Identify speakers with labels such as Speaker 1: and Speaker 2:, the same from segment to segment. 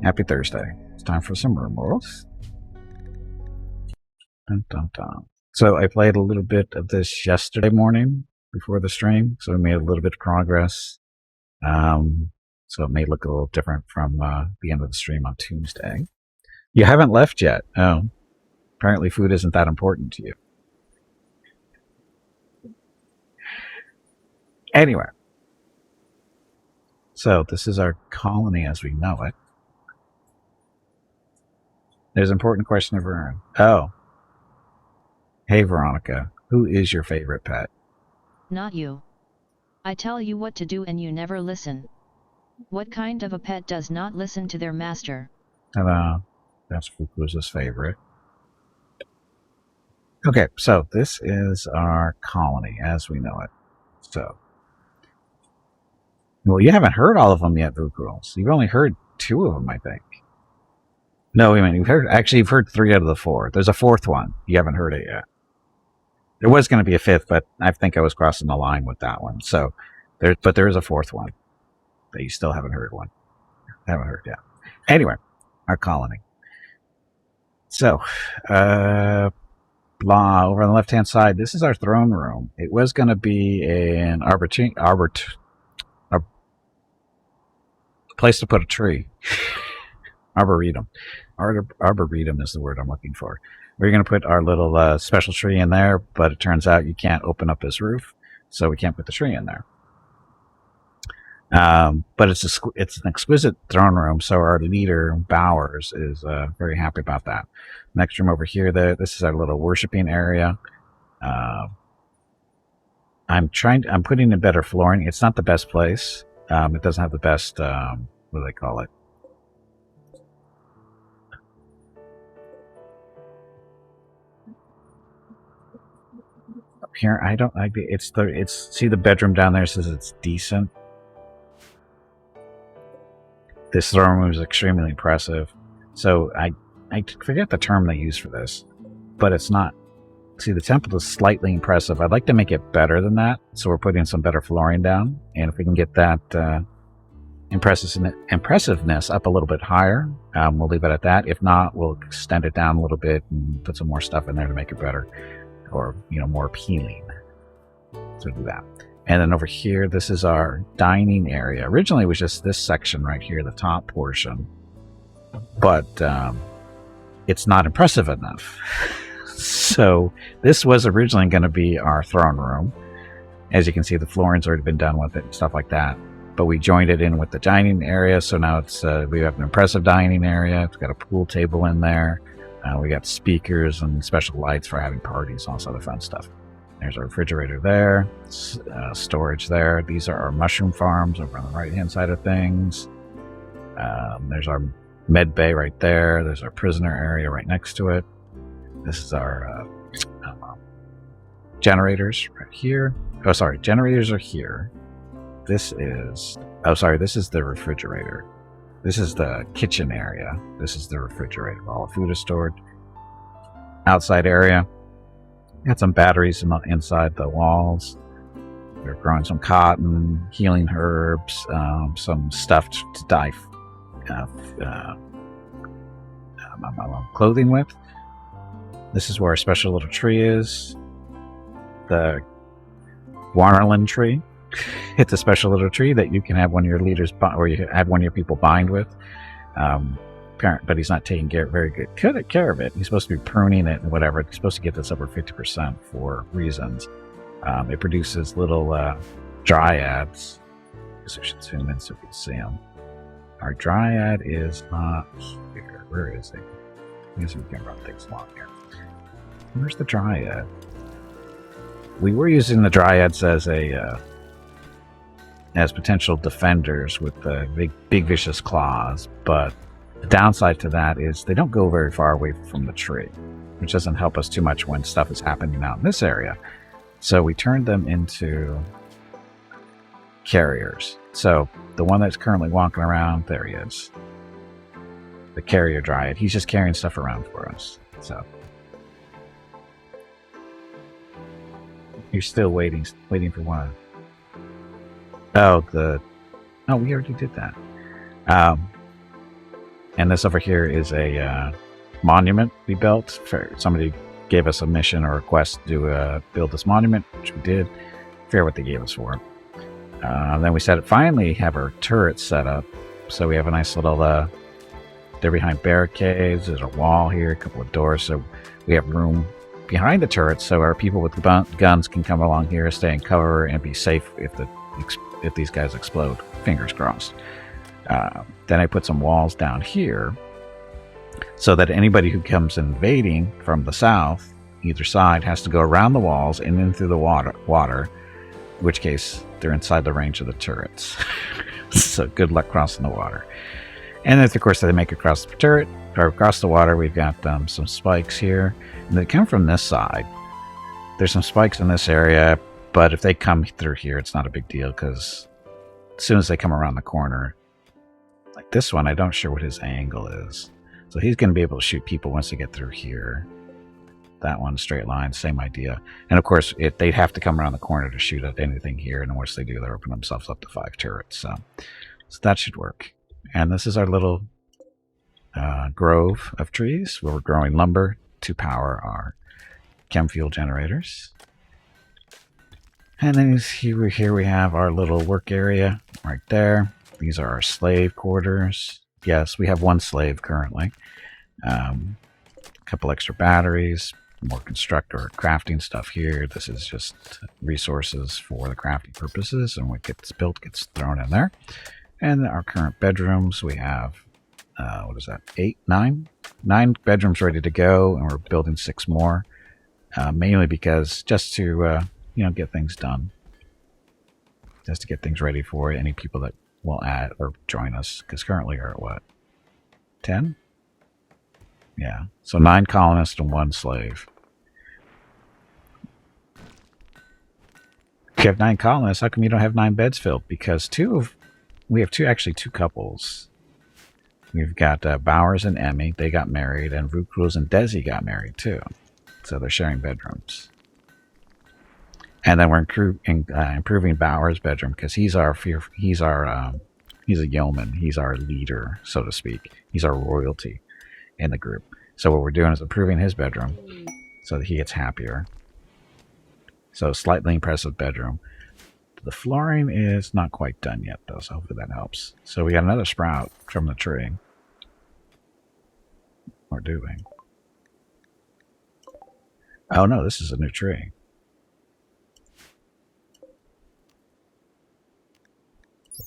Speaker 1: Happy Thursday. It's time for some RimWorld. Dun, dun, dun. So I played a little bit of this yesterday morning before the stream, so we made a little bit of progress. So it may look a little different from the end of the stream on Tuesday. You haven't left yet. Oh, apparently food isn't that important to you. Anyway, so this is our colony as we know it. There's an important question of Vern. Oh. Hey, Veronica. Who is your favorite pet?
Speaker 2: Not you. I tell you what to do and you never listen. What kind of a pet does not listen to their master?
Speaker 1: Hello. That's Fuku's favorite. Okay, so this is our colony as we know it. So, well, you haven't heard all of them yet, Vukuls. You've only heard 2 of them, I think. No, wait a minute. You've heard 3 out of the 4. There's a 4th one. You haven't heard it yet. There was going to be a 5th, but I think I was crossing the line with that one. So, there is a 4th one that you still haven't heard yet. Anyway, our colony. So, blah, over on the left-hand side, this is our throne room. It was going to be a place to put a tree. Arboretum. Arboretum is the word I'm looking for. We're going to put our little special tree in there, but it turns out you can't open up this roof, so we can't put the tree in there. But it's an exquisite throne room, so our leader, Bowers, is very happy about that. Next room over here, this is our little worshiping area. I'm putting in better flooring. It's not the best place. It doesn't have the best, what do they call it? Up here, I don't like it. See the bedroom down there says it's decent. This throne room is extremely impressive. So I forget the term they use for this, but it's not. See, the temple is slightly impressive. I'd like to make it better than that, so we're putting some better flooring down. And if we can get that impressiveness up a little bit higher, we'll leave it at that. If not, we'll extend it down a little bit and put some more stuff in there to make it better, or more appealing. So do that. And then over here, this is our dining area. Originally, it was just this section right here, the top portion. But it's not impressive enough. So this was originally going to be our throne room. As you can see, the flooring's already been done with it and stuff like that. But we joined it in with the dining area, so now it's we have an impressive dining area. It's got a pool table in there. We got speakers and special lights for having parties, all this other fun stuff. There's our refrigerator there, storage there. These are our mushroom farms over on the right-hand side of things. There's our med bay right there. There's our prisoner area right next to it. This is our generators right here. Oh, sorry, generators are here. This is the refrigerator. This is the kitchen area. This is the refrigerator. All the food is stored. Outside area. Got some batteries inside the walls. We're growing some cotton, healing herbs, some stuff to dye clothing with. This is where our special little tree is. The Warnerland tree. It's a special little tree that you can have one of your leaders, or you have one of your people bind with. But he's not taking very good care of it. He's supposed to be pruning it and whatever. He's supposed to get this over 50% for reasons. It produces little dryads. I guess we should zoom in so we can see them. Our dryad is not here. Where is he? I guess we can run things along here. Where's the dryad? We were using the dryads as potential defenders with the big vicious claws, but the downside to that is they don't go very far away from the tree, which doesn't help us too much when stuff is happening out in this area. So we turned them into carriers. So the one that's currently walking around, there he is. The carrier dryad. He's just carrying stuff around for us. So you're still waiting for one. Oh, we already did that. And this over here is a monument we built. Somebody gave us a mission or request to build this monument, which we did. Fair what they gave us for it. Then we finally have our turrets set up. So we have a nice little, they're behind barricades. There's a wall here, a couple of doors. So we have room behind the turrets so our people with guns can come along here, stay in cover, and be safe if these guys explode. Fingers crossed. Then I put some walls down here so that anybody who comes invading from the south, either side, has to go around the walls and in through the water, in which case they're inside the range of the turrets. So good luck crossing the water. And if, of course, they make it across the turret or across the water, we've got some spikes here. And they come from this side. There's some spikes in this area, but if they come through here, it's not a big deal because as soon as they come around the corner, like this one, I don't sure what his angle is. So he's going to be able to shoot people once they get through here. That one, straight line, same idea. And of course, they'd have to come around the corner to shoot at anything here. And once they do, they'll open themselves up to 5 turrets. So that should work. And this is our little grove of trees where we're growing lumber to power our chem fuel generators. And then here we have our little work area right there. These are our slave quarters. Yes, we have 1 slave currently. A couple extra batteries, more constructor or crafting stuff here. This is just resources for the crafting purposes, and what gets built gets thrown in there. And our current bedrooms, we have, what is that, 9 bedrooms ready to go, and we're building 6 more, mainly because just to, get things done. Just to get things ready for any people that will add or join us, because currently we're at what, 10? Yeah, so 9 colonists and 1 slave. If you have 9 colonists, how come you don't have 9 beds filled? Because we have two couples. We've got Bowers and Emmy. They got married, and Vukruz and Desi got married too. So they're sharing bedrooms. And then we're improving Bowers' bedroom because he's a yeoman. He's our leader, so to speak. He's our royalty in the group. So what we're doing is improving his bedroom so that he gets happier. So slightly impressive bedroom. The flooring is not quite done yet, though, so hopefully that helps. So we got another sprout from the tree. Or do we? Oh no, this is a new tree.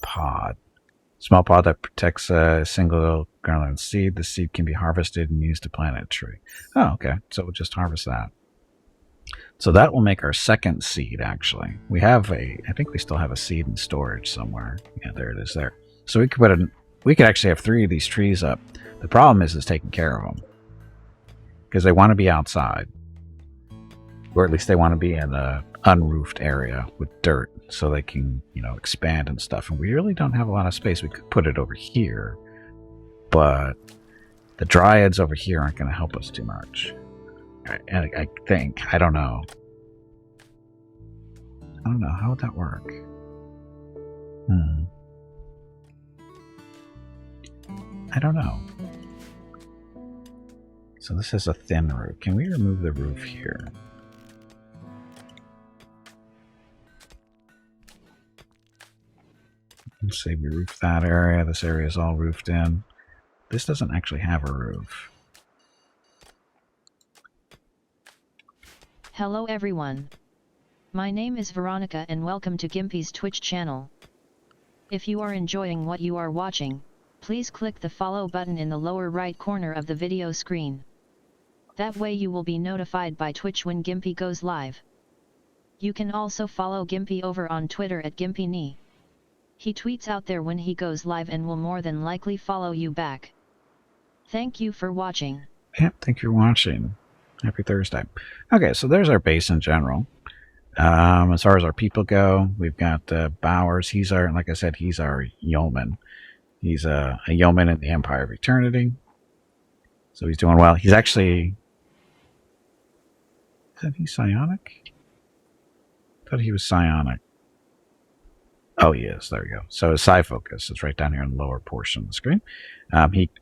Speaker 1: Pod. Small pod that protects a single groundland seed. The seed can be harvested and used to plant a tree. Oh, okay. So we'll just harvest that. So that will make our 2nd seed, actually. I think we still have a seed in storage somewhere. Yeah, there it is there. So we could actually have 3 of these trees up. The problem is taking care of them. Because they want to be outside. Or at least they want to be in an unroofed area with dirt so they can, expand and stuff. And we really don't have a lot of space. We could put it over here. But the dryads over here aren't going to help us too much. I think. I don't know. How would that work? I don't know. So this is a thin roof. Can we remove the roof here? Let's say we roof that area. This area is all roofed in. This doesn't actually have a roof.
Speaker 2: Hello everyone. My name is Veronica and welcome to Gimpy's Twitch channel. If you are enjoying what you are watching, please click the follow button in the lower right corner of the video screen. That way you will be notified by Twitch when Gimpy goes live. You can also follow Gimpy over on Twitter at GimpyKnee. He tweets out there when he goes live and will more than likely follow you back. Thank you for watching.
Speaker 1: Yep, thank you for watching. Happy Thursday. Okay, so there's our base in general. As far as our people go, we've got Bowers. Like I said, he's our yeoman. He's a yeoman in the Empire of Eternity. So he's doing well. He's actually... Isn't he psionic? I thought he was psionic. Oh, he is. There we go. So his psi focus is right down here in the lower portion of the screen.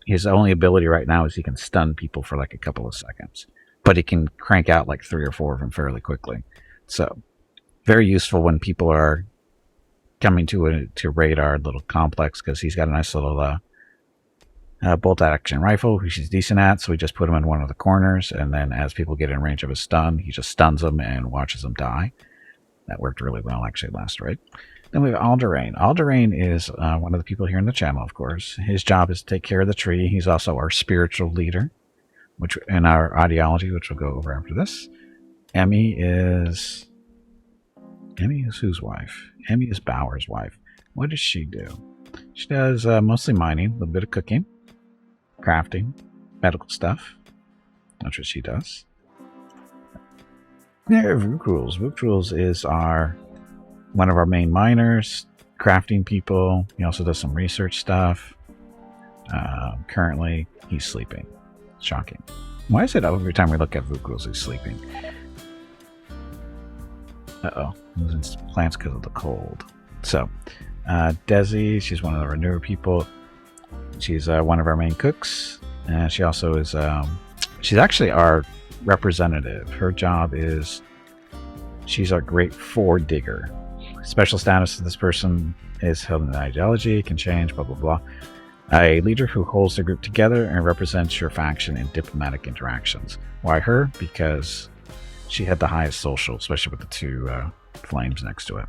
Speaker 1: His only ability right now is he can stun people for like a couple of seconds, but he can crank out like 3 or 4 of them fairly quickly. So very useful when people are coming to raid our little complex, because he's got a nice little bolt action rifle, which he's decent at. So we just put him in one of the corners, and then as people get in range of his stun, he just stuns them and watches them die. That worked really well actually last raid. Then we have Alderain. Alderain is one of the people here in the channel, of course. His job is to take care of the tree. He's also our spiritual leader, which in our ideology, which we'll go over after this. Emmy is whose wife? Emmy is Bauer's wife. What does she do? She does mostly mining, a little bit of cooking, crafting, medical stuff. That's what she does. There, Vukrulz. Vukrulz is one of our main miners, crafting people. He also does some research stuff. Currently, he's sleeping. Shocking. Why is it every time we look at Vukrulz, he's sleeping? Uh-oh. Losing plants because of the cold. So, Desi, she's one of our newer people. She's one of our main cooks. And she also is, she's actually our representative. Her job is, she's our great 4 digger. Special status of this person is held in ideology, can change, blah, blah, blah. A leader who holds the group together and represents your faction in diplomatic interactions. Why her? Because she had the highest social, especially with the 2 flames next to it.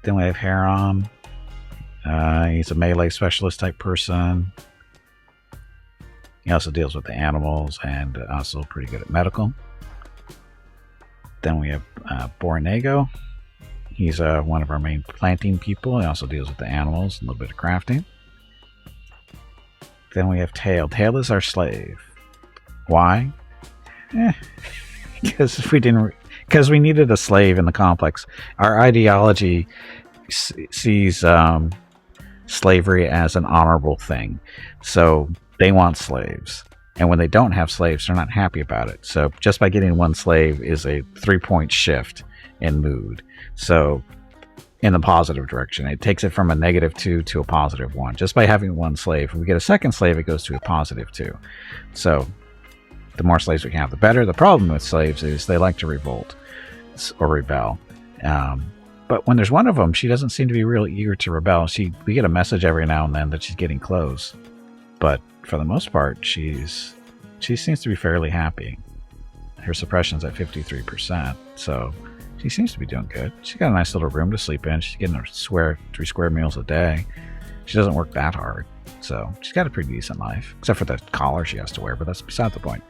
Speaker 1: Then we have Haram. He's a melee specialist type person. He also deals with the animals and also pretty good at medical. Then we have Bornego. He's one of our main planting people. He also deals with the animals, a little bit of crafting. Then we have Tail. Tail is our slave. Why? Because we needed a slave in the complex. Our ideology sees slavery as an honorable thing. So they want slaves. And when they don't have slaves, they're not happy about it. So just by getting 1 slave is a 3-point shift in mood. So in the positive direction, it takes it from a -2 to a +1. Just by having 1 slave. If we get a second slave, it goes to a +2. So the more slaves we can have, the better. The problem with slaves is they like to revolt or rebel. But when there's one of them, she doesn't seem to be really eager to rebel. We get a message every now and then that she's getting close. But for the most part, she seems to be fairly happy. Her suppression's at 53%, so she seems to be doing good. She's got a nice little room to sleep in. She's getting her 3 square meals a day. She doesn't work that hard, so she's got a pretty decent life, except for the collar she has to wear, but that's beside the point.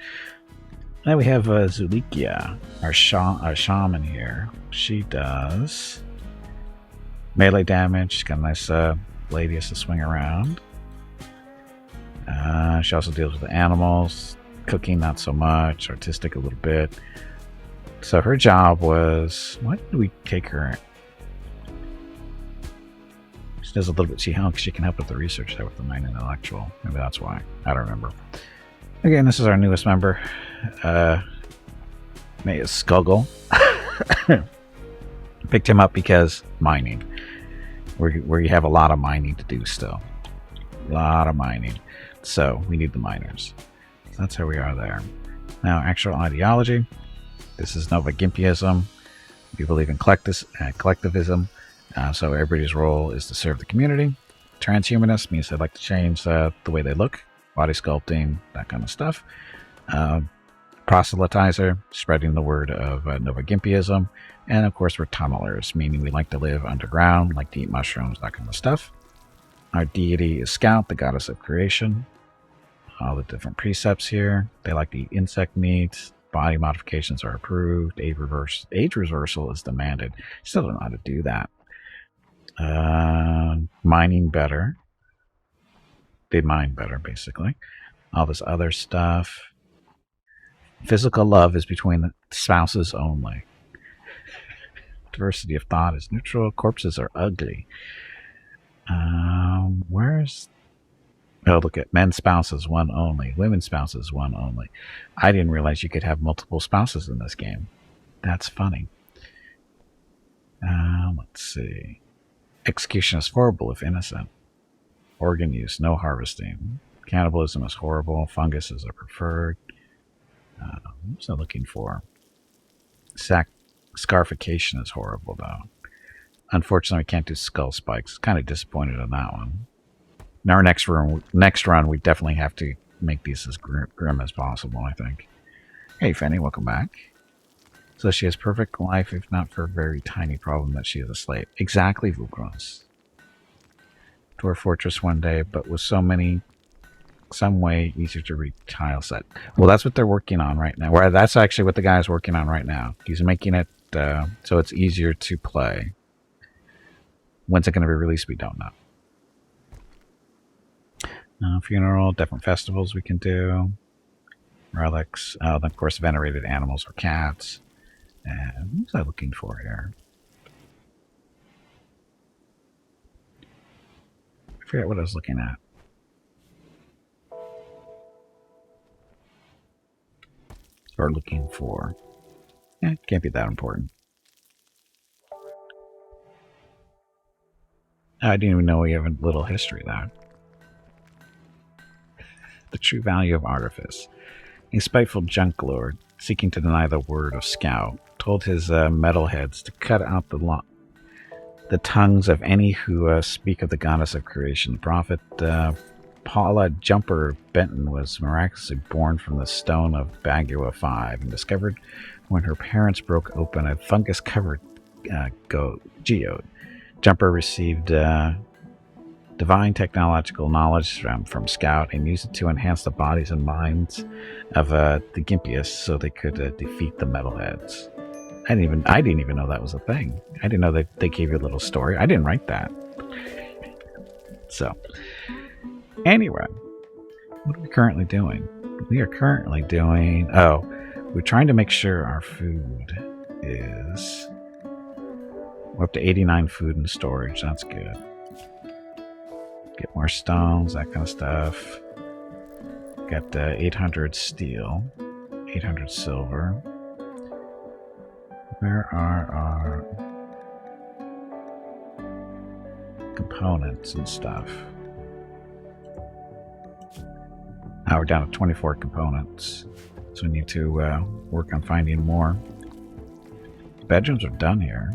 Speaker 1: Then we have Zulikia, our shaman here. She does melee damage. She's got a nice radius to swing around. She also deals with the animals. Cooking, not so much. Artistic, a little bit. So her job was... What did we take her? She does a little bit. She can help with the research there with the main intellectual. Maybe that's why. I don't remember. Again, this is our newest member. May is Skuggle. Picked him up because mining. Where you have a lot of mining to do still. A lot of mining. So we need the miners. So that's how we are there. Now, actual ideology. This is Nova Gimpiism. We believe in collectivism. So everybody's role is to serve the community. Transhumanist means they like to change the way they look. Body sculpting, that kind of stuff. Proselytizer, spreading the word of Nova Gimpiism. And of course, we're tunnelers, meaning we like to live underground, like to eat mushrooms, that kind of stuff. Our deity is Scout, the goddess of creation. All the different precepts here. They like to eat insect meat. Body modifications are approved. Age reversal is demanded. Still don't know how to do that. Mining better. They mine better, basically. All this other stuff. Physical love is between the spouses only. Diversity of thought is neutral. Corpses are ugly. Where's... Oh, look at men's spouses, 1 only. Women's spouses, 1 only. I didn't realize you could have multiple spouses in this game. That's funny. Let's see. Execution is horrible if innocent. Organ use, no harvesting. Cannibalism is horrible. Funguses are preferred. What's I looking for? Scarification is horrible, though. Unfortunately, we can't do skull spikes. Kind of disappointed in that one. In our next run, we definitely have to make these as grim as possible, I think. Hey, Fanny, welcome back. So she has perfect life, if not for a very tiny problem that she is a slave. Exactly, Vukros. To our fortress one day, but with some way easier to read tile set. Well, that's what they're working on right now. Well, that's actually what the guy is working on right now. He's making it so it's easier to play. When's it going to be released? We don't know. Funeral, different festivals we can do. Relics, of course, venerated animals or cats. And what was I looking for here? I forget what I was looking at. Or looking for. Can't be that important. I didn't even know we have a little history there. The true value of artifice. A spiteful junk lord, seeking to deny the word of Scout, told his metalheads to cut out the tongues of any who speak of the goddess of creation. The prophet Paula Jumper Benton was miraculously born from the stone of Bagua 5 and discovered when her parents broke open a fungus-covered geode. Jumper received divine technological knowledge from Scout and used it to enhance the bodies and minds of the Gimpius so they could defeat the metalheads. I didn't even know that was a thing. I didn't know that they gave you a little story. I didn't write that. So, anyway, what are we currently doing? We are currently doing... we're trying to make sure our food is... We're up to 89 food in storage. That's good. Get more stones, that kind of stuff. Got 800 steel, 800 silver. Where are our components and stuff? Now we're down to 24 components, so we need to work on finding more. The bedrooms are done here.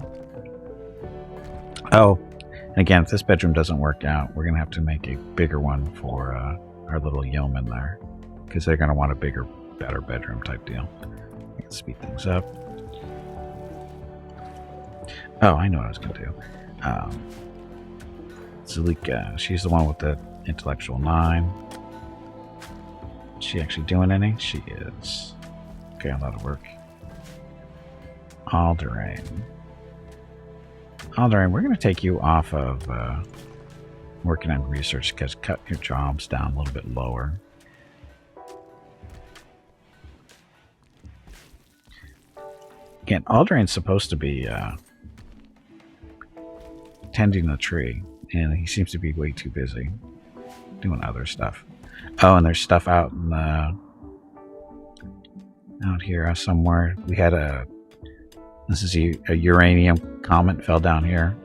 Speaker 1: Oh, and again, if this bedroom doesn't work out, we're going to have to make a bigger one for our little yeoman there, because they're going to want a bigger, better bedroom type deal. Let's speed things up. Oh, I know what I was going to do. Zulika, she's the one with the intellectual 9. Is she actually doing any? She is. Okay, that'll work. Alderain, we're going to take you off of working on research, because cut your jobs down a little bit lower. Again, Alderain's supposed to be tending the tree, and he seems to be way too busy doing other stuff. Oh, and there's stuff out in out here somewhere. We had this is a uranium comet fell down here,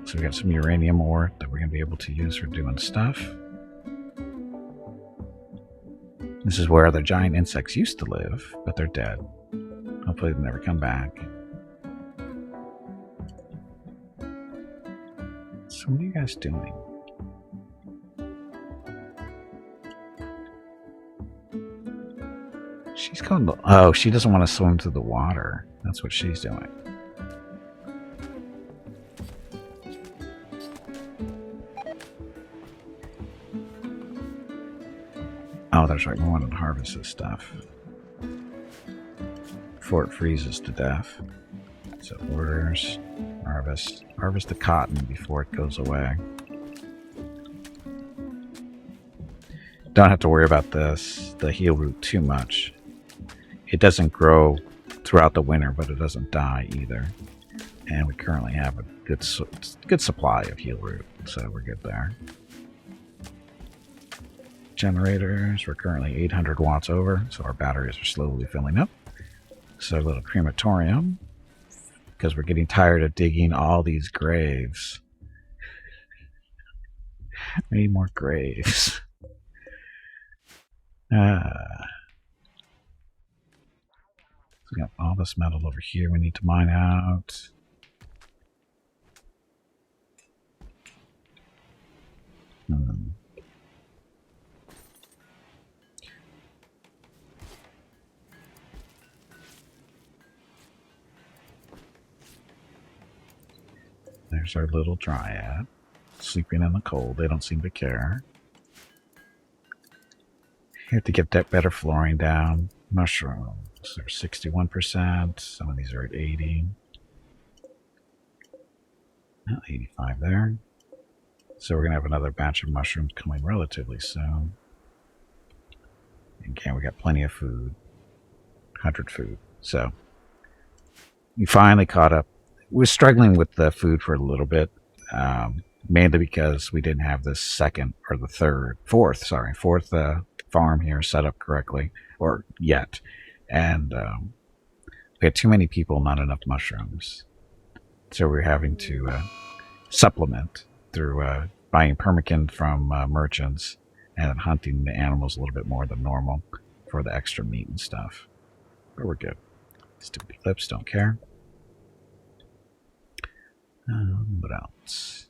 Speaker 1: so we got some uranium ore that we're gonna be able to use for doing stuff. This is where the giant insects used to live, but they're dead. Hopefully they'll never come back. So what are you guys doing? She's going to... Oh, she doesn't want to swim through the water. That's what she's doing. Oh, that's right. We wanted to harvest this stuff before it freezes to death. So orders, harvest the cotton before it goes away. Don't have to worry about the heel root too much. It doesn't grow throughout the winter, but it doesn't die either. And we currently have a good supply of heel root, so we're good there. Generators, we're currently 800 watts over, so our batteries are slowly filling up. So a little crematorium. because we're getting tired of digging all these graves. We need more graves. We got all this metal over here we need to mine out. There's our little dryad, sleeping in the cold. They don't seem to care. You have to get that better flooring down. Mushrooms, they're 61%. Some of these are at 80. 85 there. So we're going to have another batch of mushrooms coming relatively soon. Again, we got plenty of food. 100 food. So we finally caught up. We were struggling with the food for a little bit, mainly because we didn't have the fourth farm here set up correctly, or yet. And we had too many people, not enough mushrooms. So we're having to supplement through buying permakin from merchants and hunting the animals a little bit more than normal for the extra meat and stuff. But we're good. Stupid eclipse, don't care. What else?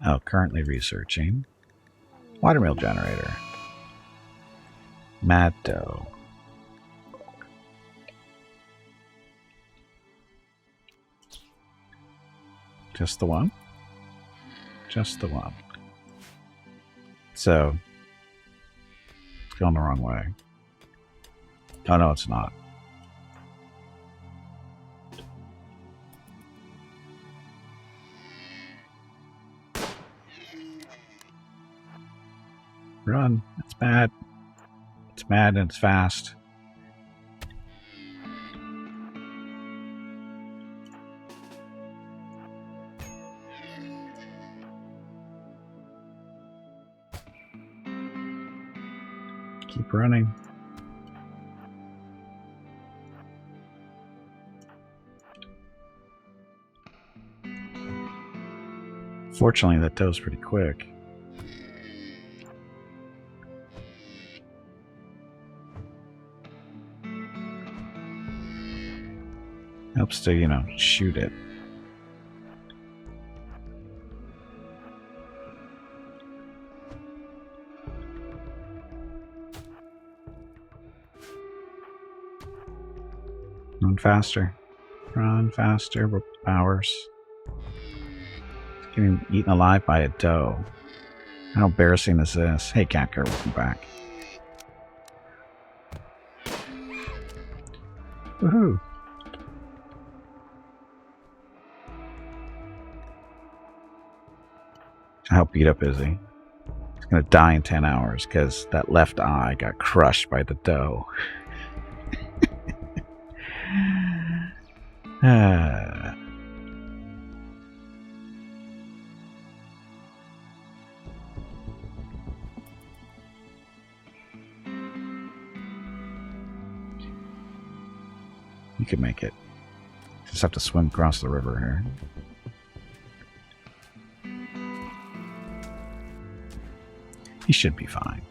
Speaker 1: Oh, currently researching. Watermill generator. Mad dough. Just the one? Just the one. So, it's going the wrong way. Oh, no, it's not. Run. It's bad. It's mad and it's fast. Keep running. Fortunately, that dough's pretty quick. Helps to, you know, shoot it. Run faster. Run faster, we're hours. Getting eaten alive by a doe. How embarrassing is this? Hey, cat girl, welcome back. Woohoo! How beat up is he? He's gonna die in 10 hours because that left eye got crushed by the doe. You can make it. Just have to swim across the river here. He should be fine.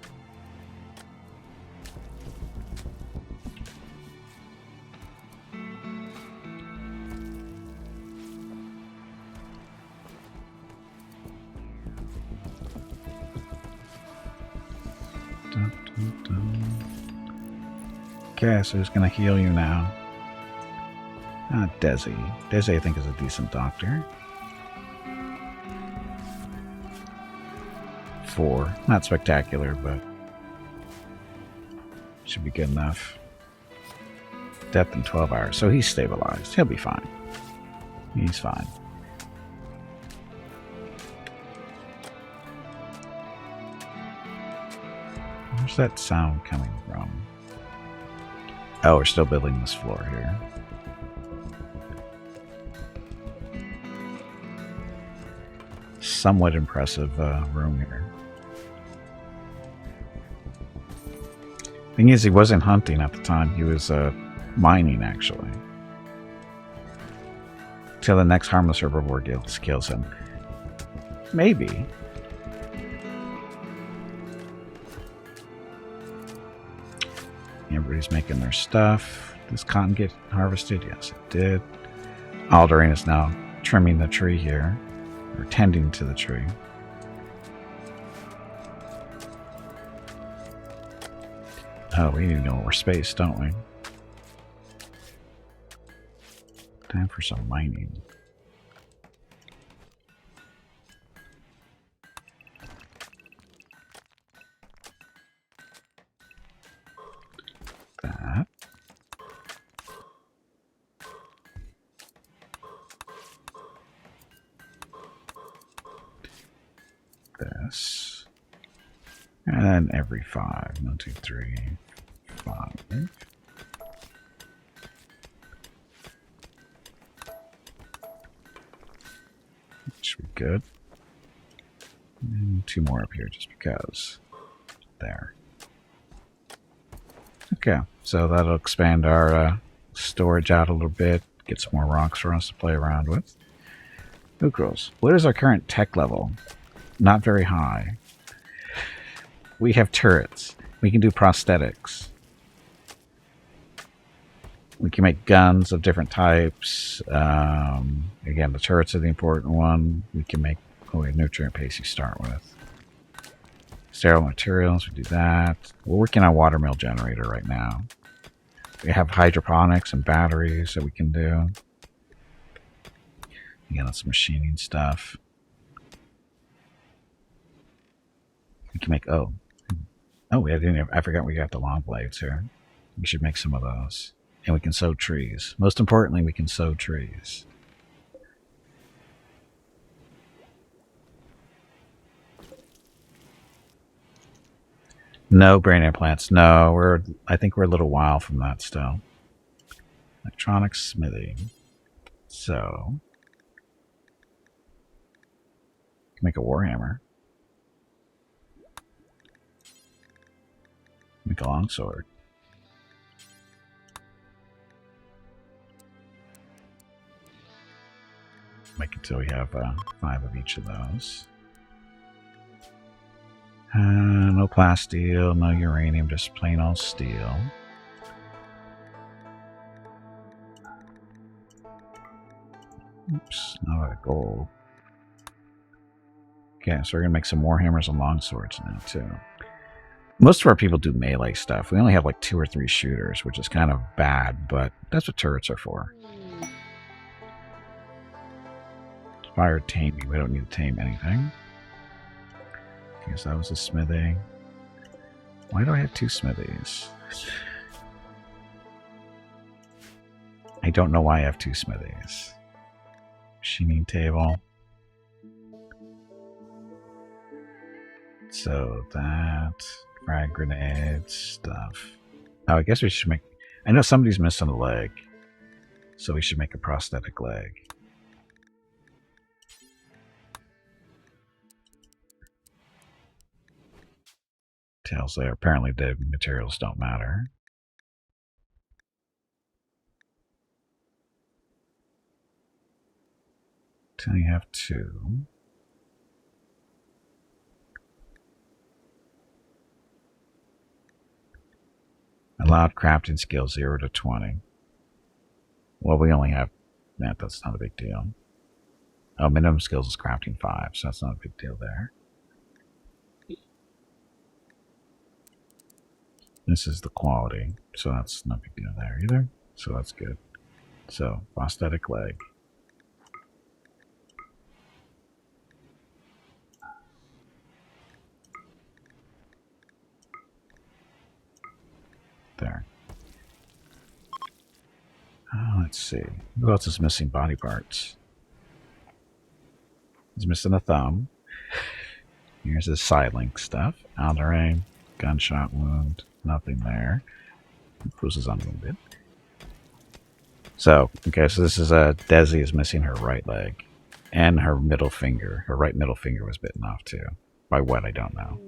Speaker 1: Dun, dun, dun. Okay, so who's gonna heal you now? Desi. Desi, I think, is a decent doctor. 4. Not spectacular, but should be good enough. Death in 12 hours. So he's stabilized. He'll be fine. He's fine. Where's that sound coming from? Oh, we're still building this floor here. Somewhat impressive room here. Thing is, he wasn't hunting at the time. He was mining, actually. Till the next harmless herbivore kills him. Maybe. Everybody's making their stuff. Does cotton get harvested? Yes, it did. Alderain is now trimming the tree here, or tending to the tree. Oh, we need to know more space, don't we? Time for some mining. That. This. And then every 5. 1, 2, 3, 5. Should be good. And 2 more up here just because. There. Okay, so that'll expand our storage out a little bit. Get some more rocks for us to play around with. Ukros. What is our current tech level? Not very high. We have turrets. We can do prosthetics. We can make guns of different types. Again, the turrets are the important one. We can make nutrient paste you start with. Sterile materials, we do that. We're working on a watermill generator right now. We have hydroponics and batteries that we can do. Again, that's machining stuff. We can make, I forgot we got the long blades here. We should make some of those. And we can sow trees. Most importantly, we can sow trees. No brain implants. No, I think we're a little while from that still. Electronic smithing. So, make a warhammer. Make a longsword. Make it till we have 5 of each of those. No plasteel, no uranium, just plain old steel. Oops, not out of gold. Okay, so we're going to make some warhammers and longswords now, too. Most of our people do melee stuff. We only have like 2 or 3 shooters, which is kind of bad, but that's what turrets are for. Fire taming. We don't need to tame anything. Okay, so that was a smithing. Why do I have 2 smithies? I don't know why I have 2 smithies. Machining table. So that, frag grenades, stuff. Oh, I guess we should make, I know somebody's missing a leg. So we should make a prosthetic leg. Tails there. Apparently the materials don't matter. Till you have 2. Allowed crafting skill 0 to 20. Well, we only have that. That's not a big deal. Oh, minimum skills is crafting 5, so that's not a big deal there. This is the quality, so that's not a big deal there either. So that's good. So, prosthetic leg. There. Let's see. Who else is missing body parts? He's missing a thumb. Here's his side link stuff. Alderain, gunshot wound, nothing there. Cruz is unwounded. So, okay, so this is Desi is missing her right leg. And her middle finger. Her right middle finger was bitten off too. By what, I don't know.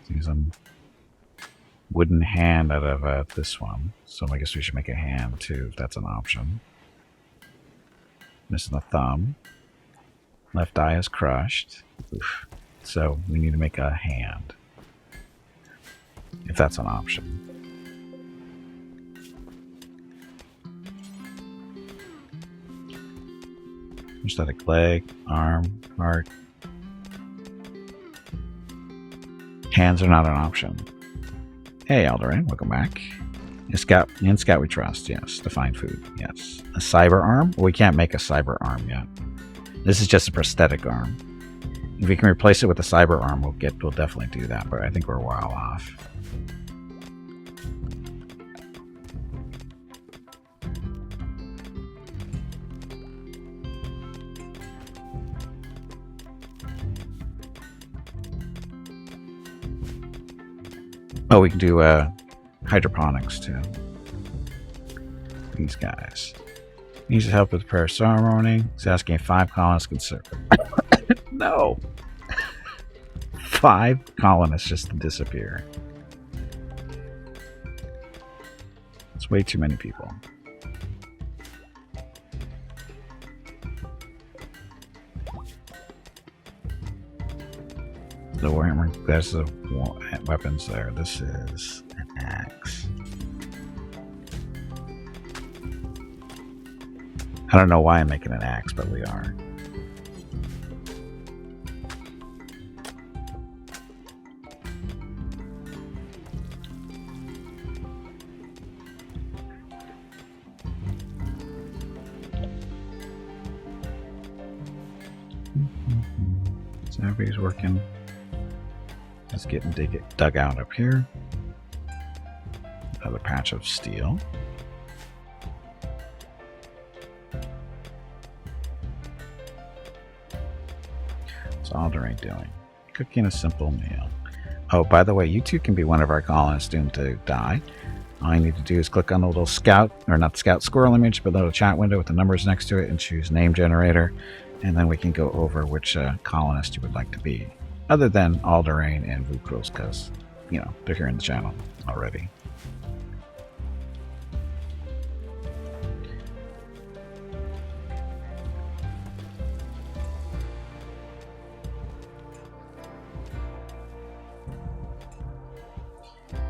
Speaker 1: He's wooden hand out of this one. So I guess we should make a hand too, if that's an option. Missing the thumb. Left eye is crushed. Oof. So we need to make a hand, if that's an option. Prosthetic leg, arm, heart. Hands are not an option. Hey, Alderaan, welcome back. In Scout we trust, yes. Define food, yes. A cyber arm? Well, we can't make a cyber arm yet. This is just a prosthetic arm. If we can replace it with a cyber arm, we'll definitely do that, but I think we're a while off. Oh, we can do hydroponics too. These guys. Needs help with the prayer ceremony. He's asking if 5 colonists can serve. No! 5 colonists just disappear. It's way too many people. The Warhammer, that's the weapons there. This is an axe. I don't know why I'm making an axe, but we are. So everybody's working. Let's get dug out up here. Another patch of steel. What's Alderaan doing? Cooking a simple meal. Oh, by the way, you two can be one of our colonists doomed to die. All you need to do is click on the little scout, or not scout, squirrel image, but the little chat window with the numbers next to it, and choose name generator, and then we can go over which colonist you would like to be. Other than Alderaan and Vukros, because, you know, they're here in the channel already.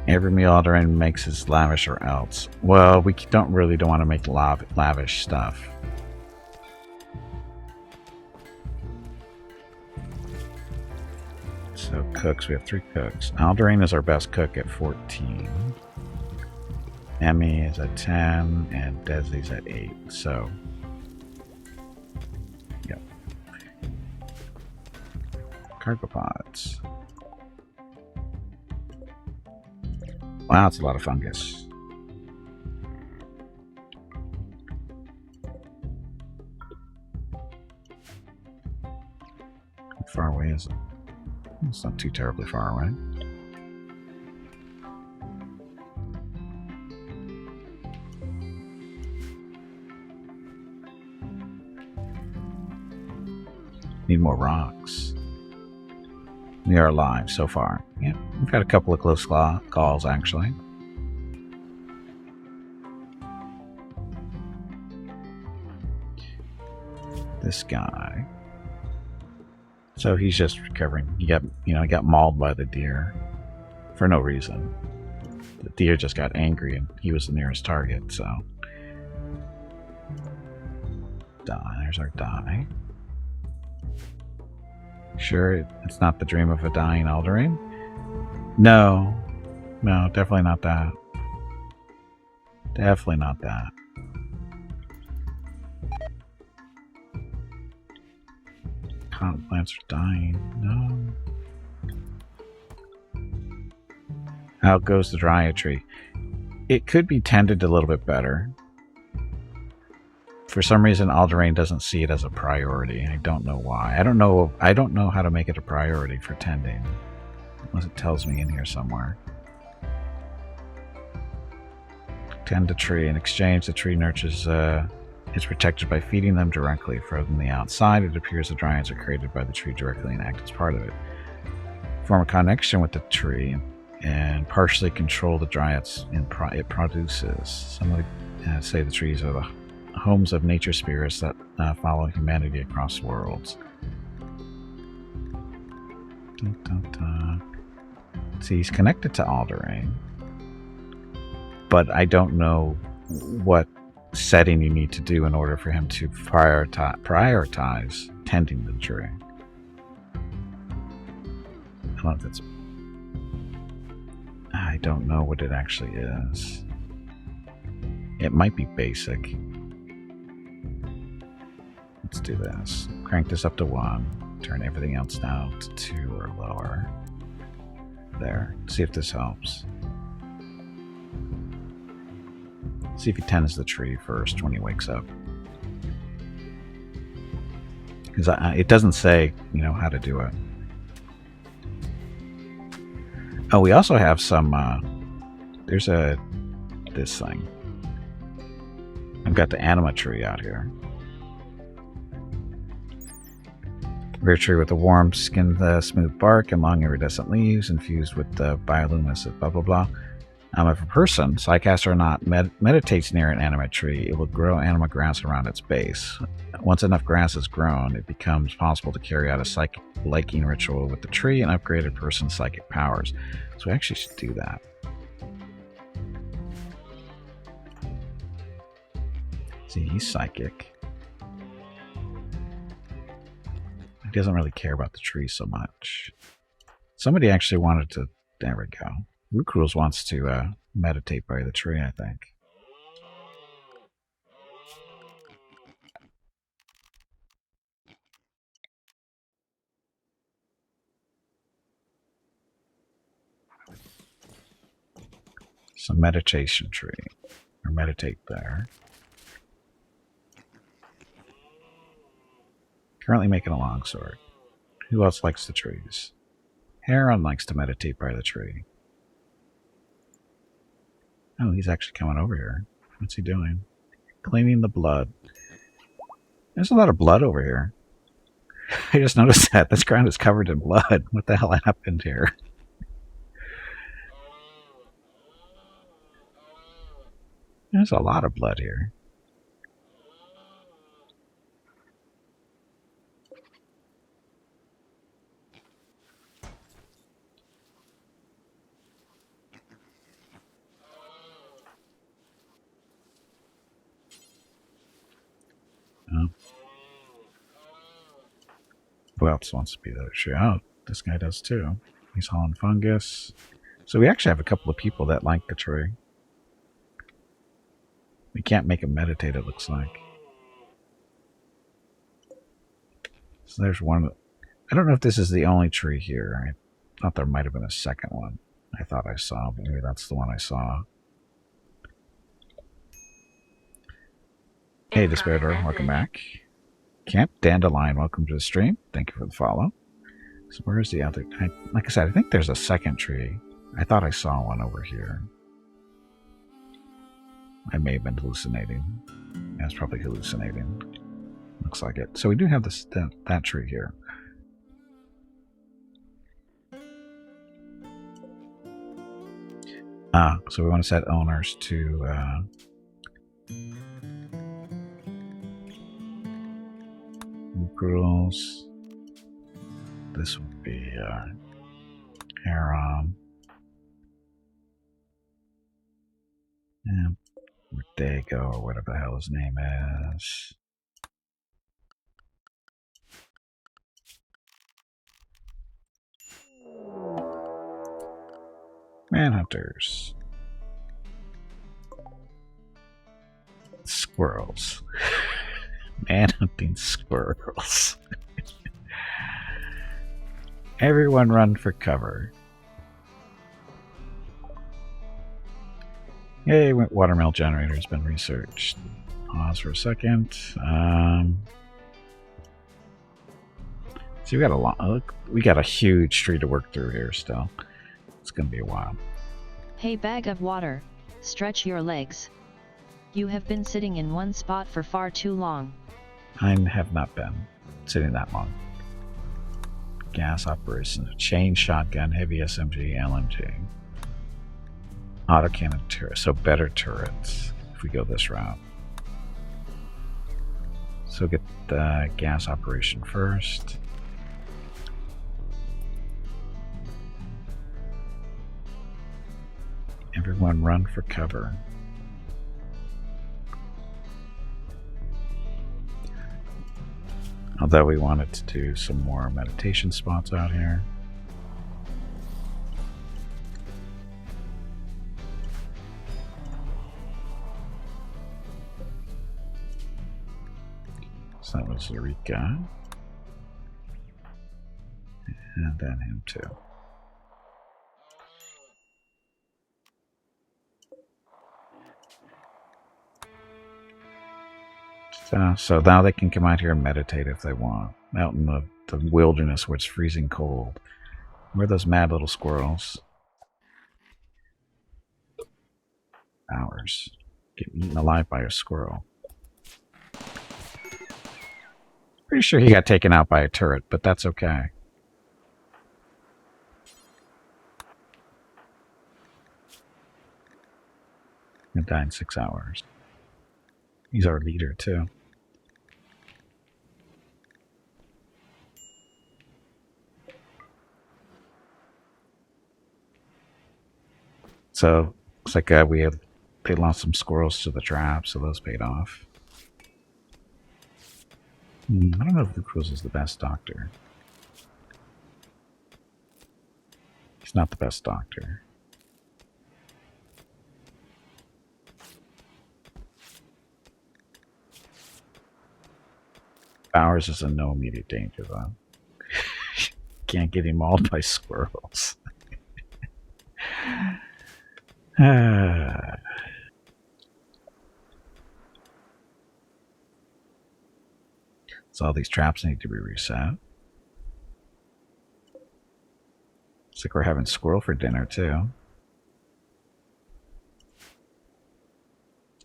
Speaker 1: Every meal Alderaan makes is lavish or else. Well, we don't want to make lavish stuff. So cooks, we have 3 cooks. Alderaan is our best cook at 14. Emmy is at 10, and Desi's at 8. So, yep. Cargo pods. Wow, that's a lot of fungus. How far away is it? It's not too terribly far away. Need more rocks. We are alive so far. Yeah, we've had a couple of close calls actually. This guy. So he's just recovering. He got mauled by the deer for no reason. The deer just got angry and he was the nearest target, so. Die. There's our die. Sure, it's not the dream of a dying Alderaan? No. No, definitely not that. Definitely not that. Cotton plants are dying. No. How goes the dryad tree? It could be tended a little bit better. For some reason, Alderaan doesn't see it as a priority. I don't know why. I don't know how to make it a priority for tending, unless it tells me in here somewhere. Tend a tree. In exchange, the tree nurtures is protected by feeding them directly from the outside. It appears the dryads are created by the tree directly and act as part of it. Form a connection with the tree and partially control the dryads it produces. Some of the, say the trees are the homes of nature spirits that follow humanity across worlds. Dun, dun, dun. See, he's connected to Alderain, but I don't know what setting you need to do in order for him to prioritize tending the tree. I don't know what it actually is. It might be basic. Let's do this. Crank this up to 1. Turn everything else down to 2 or lower. There. See if this helps. See if he tends the tree first when he wakes up. Because it doesn't say, you know, how to do it. Oh, we also have some, there's this thing. I've got the anima tree out here. Rare tree with a warm skinned smooth bark and long iridescent leaves infused with bioluminescent blah blah blah. If a person, psycaster or not, meditates near an anima tree, it will grow anima grass around its base. Once enough grass is grown, it becomes possible to carry out a psychic liking ritual with the tree and upgrade a person's psychic powers. So we actually should do that. See, he's psychic. He doesn't really care about the tree so much. Somebody actually wanted to... There we go. Rook Rules wants to meditate by the tree, I think. Some meditation tree. Or meditate there. Currently making a longsword. Who else likes the trees? Heron likes to meditate by the tree. Oh, he's actually coming over here. What's he doing? Cleaning the blood. There's a lot of blood over here. I just noticed that. This ground is covered in blood. What the hell happened here? There's a lot of blood here. Oh. Who else wants to be the tree? Oh, this guy does too. He's hauling fungus. So we actually have a couple of people that like the tree. We can't make him meditate, it looks like. So there's one. I don't know if this is the only tree here. I thought there might have been a second one. I thought I saw, but maybe that's the one I saw. Hey, Desperator, welcome back. Camp Dandelion, welcome to the stream. Thank you for the follow. So where's the other? Like I said, I think there's a second tree. I thought I saw one over here. I may have been hallucinating. I was probably hallucinating. Looks like it. So we do have this that tree here. So we want to set owners to girls. This would be Aram and Dago, or whatever the hell his name is. Manhunters. Squirrels. Manhunting squirrels. Everyone run for cover. Yay, watermill generator has been researched. Pause for a second. See, we got a huge tree to work through here still. It's gonna be a while.
Speaker 2: Hey, bag of water, stretch your legs. You have been sitting in one spot for far too long.
Speaker 1: I have not been sitting that long. Gas operation, chain shotgun, heavy SMG, LMG. Autocannon turret, so better turrets if we go this route. So get the gas operation first. Everyone run for cover. Although we wanted to do some more meditation spots out here. So that was Eureka. And then him too. So now they can come out here and meditate if they want. Out in the wilderness where it's freezing cold. Where are those mad little squirrels? Hours. Getting eaten alive by a squirrel. Pretty sure he got taken out by a turret, but that's okay. He died in 6 hours. He's our leader, too. So, looks like they lost some squirrels to the trap, so those paid off. I don't know if Lucrose is the best doctor. He's not the best doctor. Bowers is in no immediate danger, though. Can't get him mauled by squirrels. So all these traps need to be reset. Looks like we're having squirrel for dinner, too.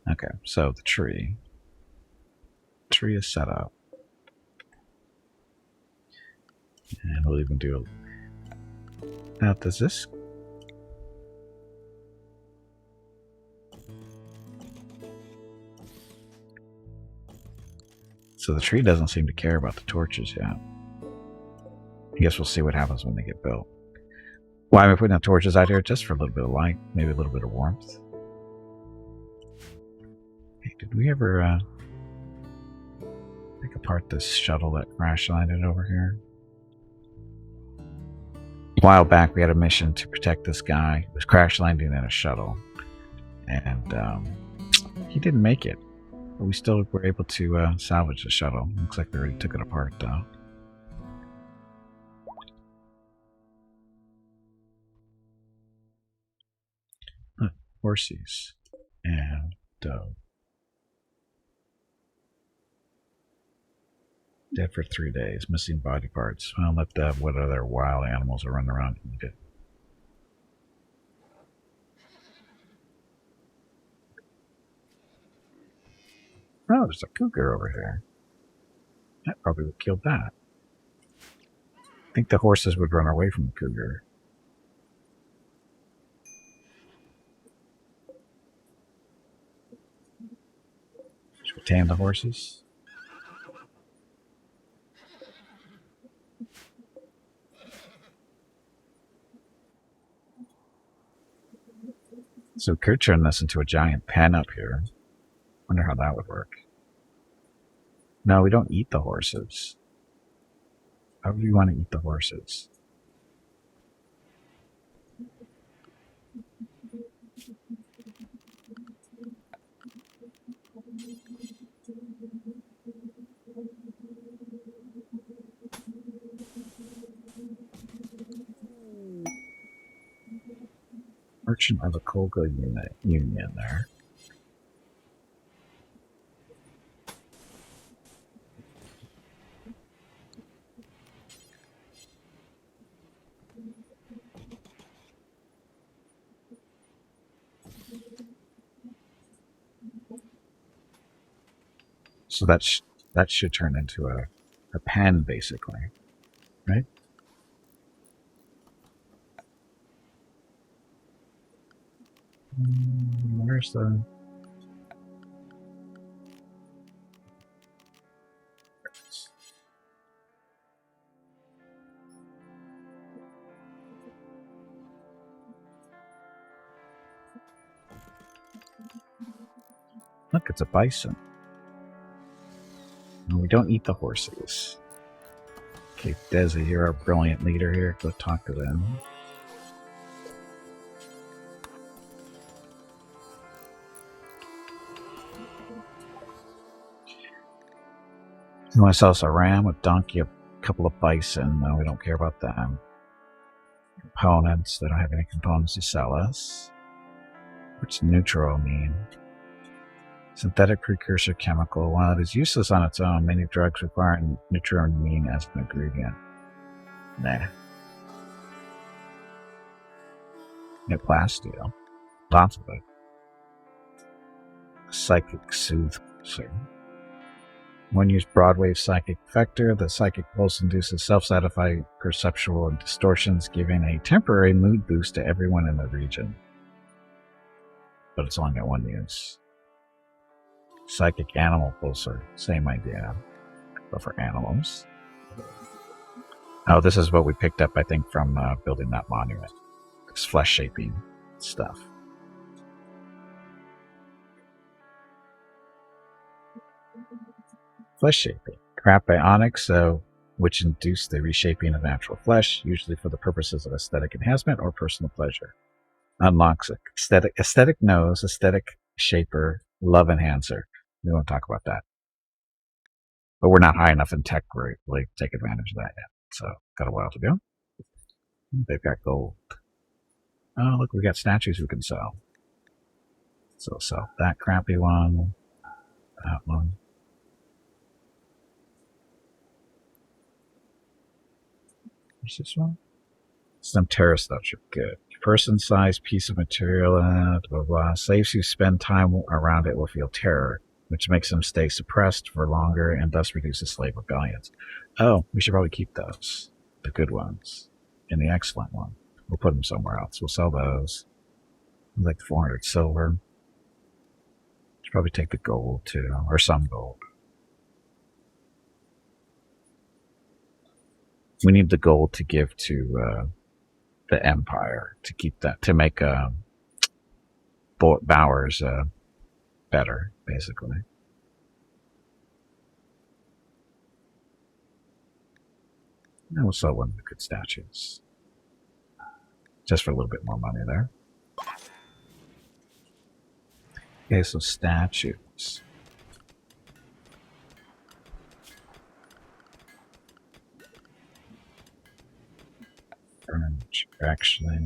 Speaker 1: Okay, so the tree. Tree is set up. And we'll even do a... Now, does this... So the tree doesn't seem to care about the torches yet. I guess we'll see what happens when they get built. Why am I putting the torches out here? Just for a little bit of light, maybe a little bit of warmth. Hey, did we ever take apart this shuttle that crash landed over here? A while back, we had a mission to protect this guy who was crash landing in a shuttle, and he didn't make it. But we still were able to salvage the shuttle. Looks like we already took it apart, though. Horses and dove. Dead for 3 days, missing body parts. Well, let what other wild animals are running around and eat it. Oh, there's a cougar over here. That probably would kill that. I think the horses would run away from the cougar. Should we tame the horses? So we could turn this into a giant pen up here. Wonder how that would work. No, we don't eat the horses. How do you want to eat the horses? Merchant of the Colga Union there. So that should turn into a pen, basically, right? Where's the... Look, it's a bison. No, we don't eat the horses. Okay, Desi, you're our brilliant leader here. Go talk to them. You want to sell us a ram, a donkey, a couple of bison? No, we don't care about them. Components. They don't have any components to sell us. What's neutral mean? Synthetic precursor chemical. While it is useless on its own, many drugs require neutramine as an ingredient. Nah. Plasteel. Lots of it. Psychic soother. When used broadwave psychic vector, the psychic pulse induces self-satisfying perceptual distortions, giving a temporary mood boost to everyone in the region. But it's only got one use. Psychic animal pulsar, same idea, but for animals. Oh, this is what we picked up, I think, from building that monument. This flesh-shaping stuff. Flesh shaping. Craft bionics, which induce the reshaping of natural flesh, usually for the purposes of aesthetic enhancement or personal pleasure. Unlocks aesthetic nose, aesthetic shaper, love enhancer. We won't talk about that. But we're not high enough in tech to really take advantage of that yet. So, got a while to go. They've got gold. Oh, look, we got statues we can sell. So, sell that crappy one. That one. What's this one? Some terror stuff are good. Person-sized piece of material, blah, blah, blah. Slaves who spend time around it will feel terror, which makes them stay suppressed for longer and thus reduces slave rebellions. Oh, we should probably keep those. The good ones. And the excellent one. We'll put them somewhere else. We'll sell those. Like 400 silver. Should probably take the gold too, or some gold. We need the gold to give to the Empire to keep that, to make Bowers better, basically. And we'll sell one of the good statues. Just for a little bit more money there. Okay, so statues. Furniture, actually.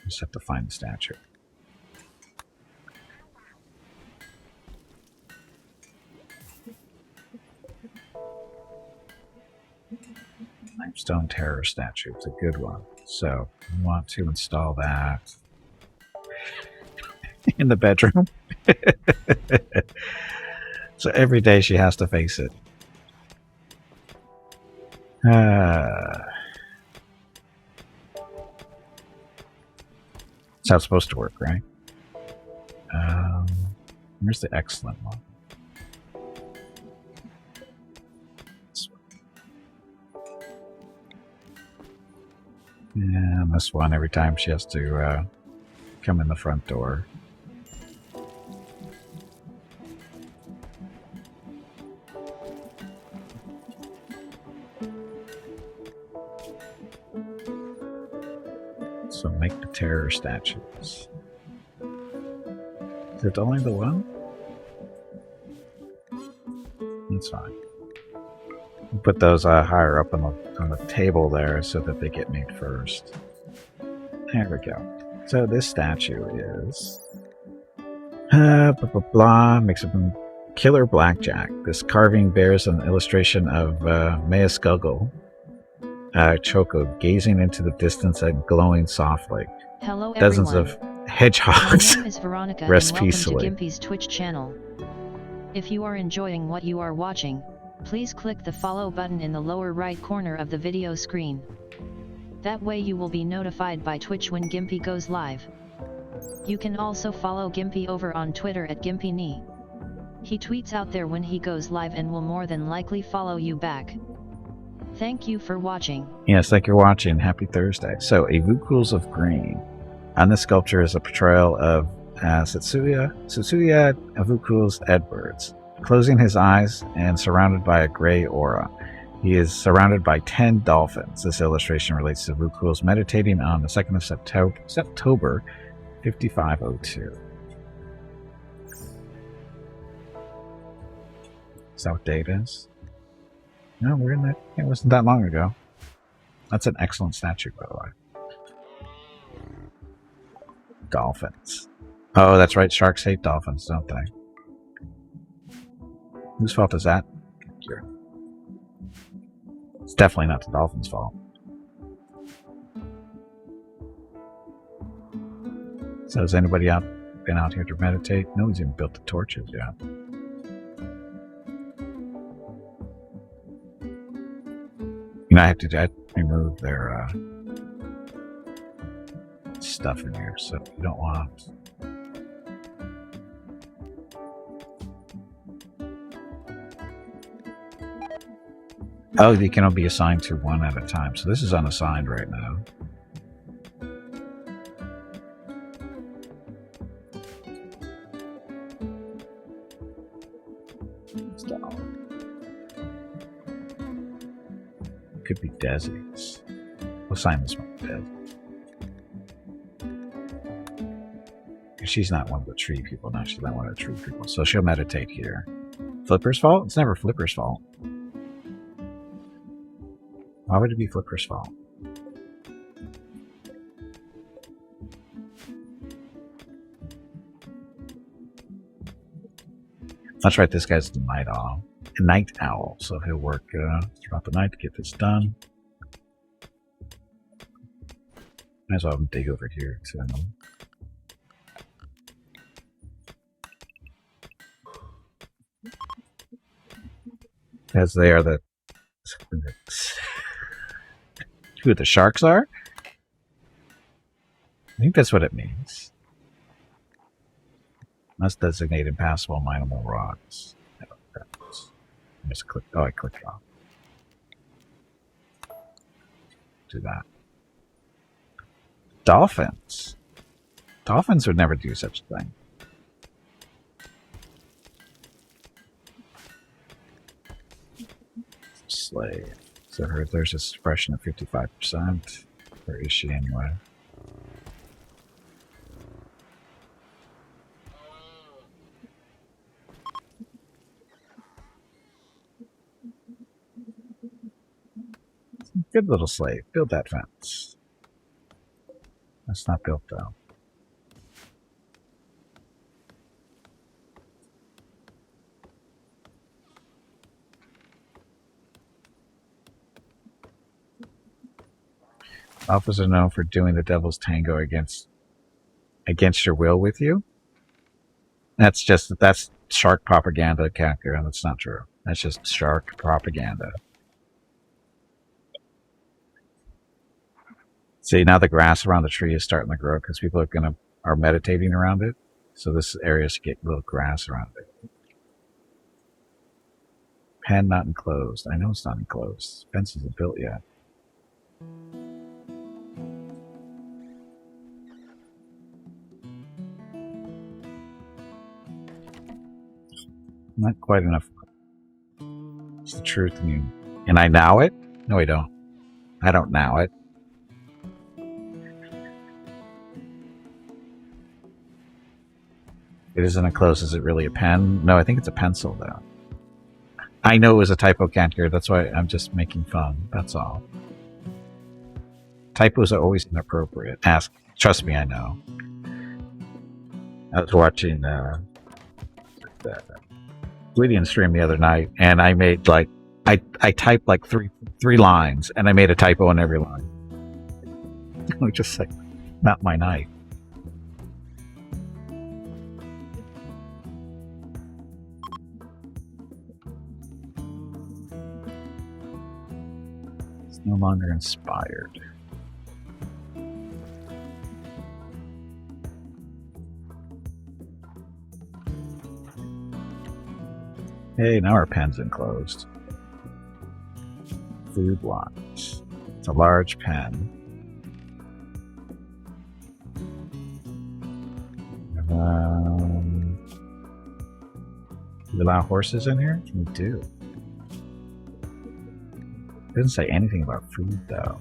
Speaker 1: Just have to find the statue. Limestone Terror statue. It's a good one. So, we want to install that in the bedroom. So every day she has to face it. That's how it's supposed to work, right? Where's the excellent one? Yeah, this one, every time she has to come in the front door. So make the terror statues. Is it only the one? That's fine. We'll put those higher up on the table there so that they get made first. There we go. So this statue is blah blah blah. Makes it from Killer Blackjack. This carving bears an illustration of Mayaskuggle Choco gazing into the distance and glowing softly.
Speaker 2: Hello,
Speaker 1: Dozens
Speaker 2: everyone.
Speaker 1: of hedgehogs.
Speaker 2: My name is Veronica
Speaker 1: Rest
Speaker 2: and welcome
Speaker 1: peacefully.
Speaker 2: to Gimpy's Twitch channel. If you are enjoying what you are watching, please click the follow button in the lower right corner of the video screen. That way you will be notified by Twitch when Gimpy goes live. You can also follow Gimpy over on Twitter at GimpyKnee. He tweets out there when he goes live and will more than likely follow you back. Thank you for watching.
Speaker 1: Yes, thank you for watching. Happy Thursday. So, Avucules of Green. On this sculpture is a portrayal of Setsuya Avucules Edwards, closing his eyes and surrounded by a gray aura. He is surrounded by 10 dolphins. This illustration relates to Avucules meditating on the 2nd of September 5502. Is that what date is? No, we're in that. It wasn't that long ago. That's an excellent statue, by the way. Dolphins. Oh, that's right. Sharks hate dolphins, don't they? Whose fault is that? It's definitely not the dolphins' fault. So has anybody been out here to meditate? No one's even built the torches yet. You know, I have to remove their stuff in here, so you don't want. Oh, you can only be assigned to one at a time. So this is unassigned right now. Could be Desi's. We'll assign this one to Desi. She's not one of the tree people. No, she's not one of the tree people. So she'll meditate here. Flipper's fault? It's never Flipper's fault. Why would it be Flipper's fault? That's right, this guy's the night owl, so he'll work throughout the night to get this done. Might as well have him dig over here too. As they are the who the sharks are? I think that's what it means. Must designate impassable mineable rocks. I just clicked. Oh, I clicked off. Do that. Dolphins. Dolphins would never do such a thing. Slave. So there's a suppression of 55%. Where is she anyway? Good little slave. Build that fence. That's not built though. Alphas are known for doing the devil's tango against your will with you. That's shark propaganda, Kakura. That's not true. That's just shark propaganda. See, now the grass around the tree is starting to grow because people are meditating around it. So this area is getting a little grass around it. Pen not enclosed. I know it's not enclosed. Fence isn't built yet. Not quite enough. It's the truth in you. And I now it? No, I don't. I don't now it. It isn't enclosed. Is it really a pen? No, I think it's a pencil, though. I know it was a typo, Can't-Cure. That's why I'm just making fun. That's all. Typos are always inappropriate. Trust me, I know. I was watching the Gwydion stream the other night, and I made I typed like three lines, and I made a typo in every line. Just like, not my night. No longer inspired. Hey, now our pen's enclosed. Food lot. It's a large pen. Do we allow horses in here? We do. It doesn't say anything about food, though.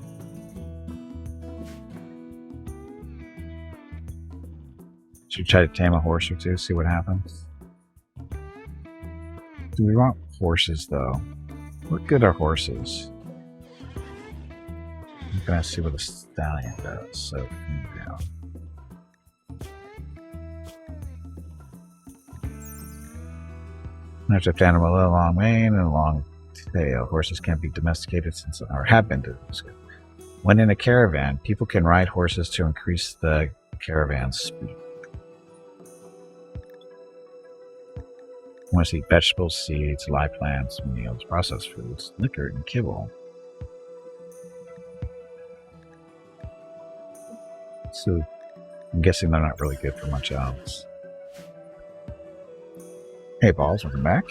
Speaker 1: Should we try to tame a horse or two, see what happens? Do we want horses, though? What good are horses? I'm gonna see what a stallion does. So, female. Active animal with a long mane and a long tail. Horses can't be domesticated since, or have been domesticated. When in a caravan, people can ride horses to increase the caravan's speed. Want to eat vegetables, seeds, live plants, meals, processed foods, liquor, and kibble. So, I'm guessing they're not really good for much else. Hey, Balls, welcome back.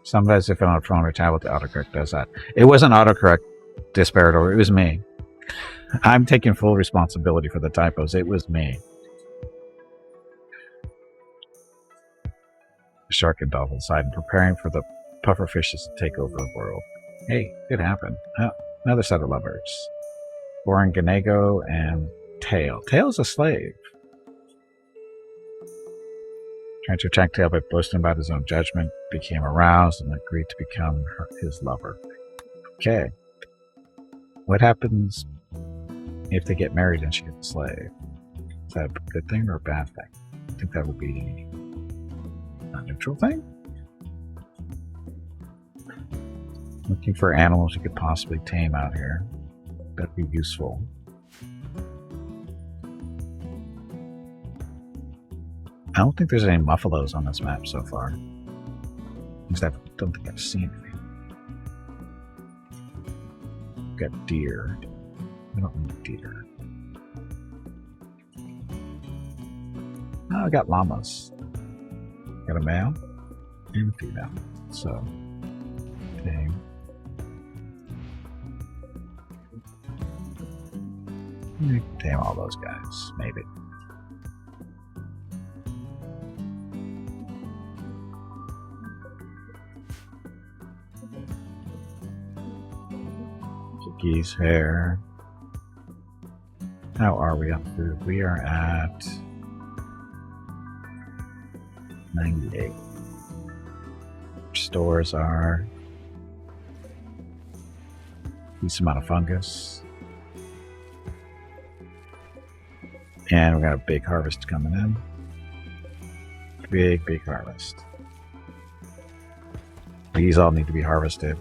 Speaker 1: Sometimes if I'm on a phone or tablet, the autocorrect does that. It wasn't autocorrect, Disparador. It was me. I'm taking full responsibility for the typos. It was me. The shark and dolphin side and preparing for the puffer fishes to take over the world. Hey, it happened. Oh, another set of lovers. Boring Ganego and Tail. Tail's a slave. Trying to attract Tail by boasting about his own judgment, became aroused and agreed to become his lover. Okay. What happens if they get married and she gets a slave? Is that a good thing or a bad thing? I think that would be a neutral thing. Looking for animals you could possibly tame out here. That'd be useful. I don't think there's any muffalos on this map so far. At least I don't think I've seen any. We've got deer. I don't need deer. Oh, I got llamas. Got a male and a female. So, tame. Tame all those guys, maybe. Geese hair. How are we on food? We are at 98. Stores are decent amount of fungus. And we got a big harvest coming in. Big harvest. These all need to be harvested.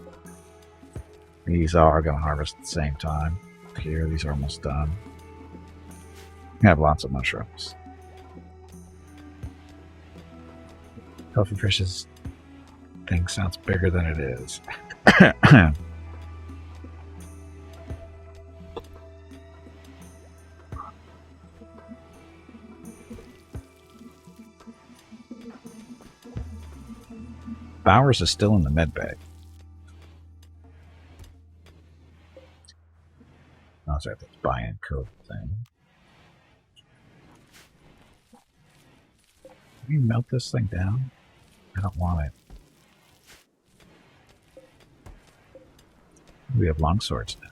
Speaker 1: These are going to harvest at the same time. Here, these are almost done. We have lots of mushrooms. Healthy Fishes thing sounds bigger than it is. Bowers is still in the med bay. Oh, sorry, that's buy-in code thing. Can we melt this thing down? I don't want it. We have longswords now.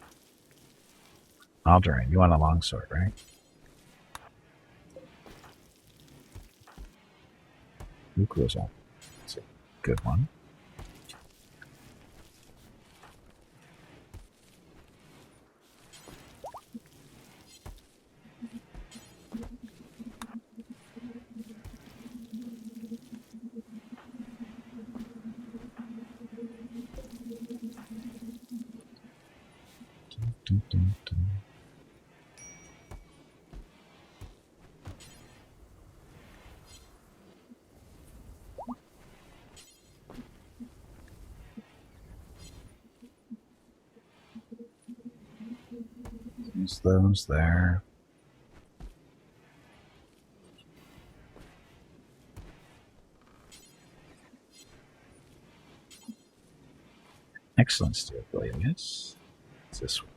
Speaker 1: Aldurin, you want a longsword, right? Nucleus on. That's a good one. There's those there. excellent steel blade. Yes. It's this one.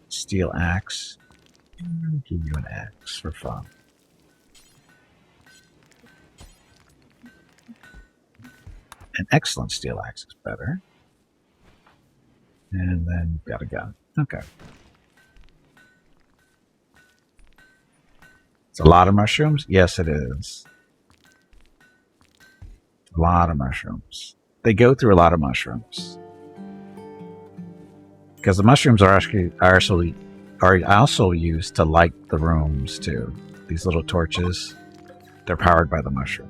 Speaker 1: Steel axe. I'll give you an axe for fun. An excellent steel axe is better. And then you've got a gun. Okay. It's a lot of mushrooms? Yes, it is. A lot of mushrooms. They go through a lot of mushrooms. Because the mushrooms are also used to light the rooms too. These little torches, they're powered by the mushroom.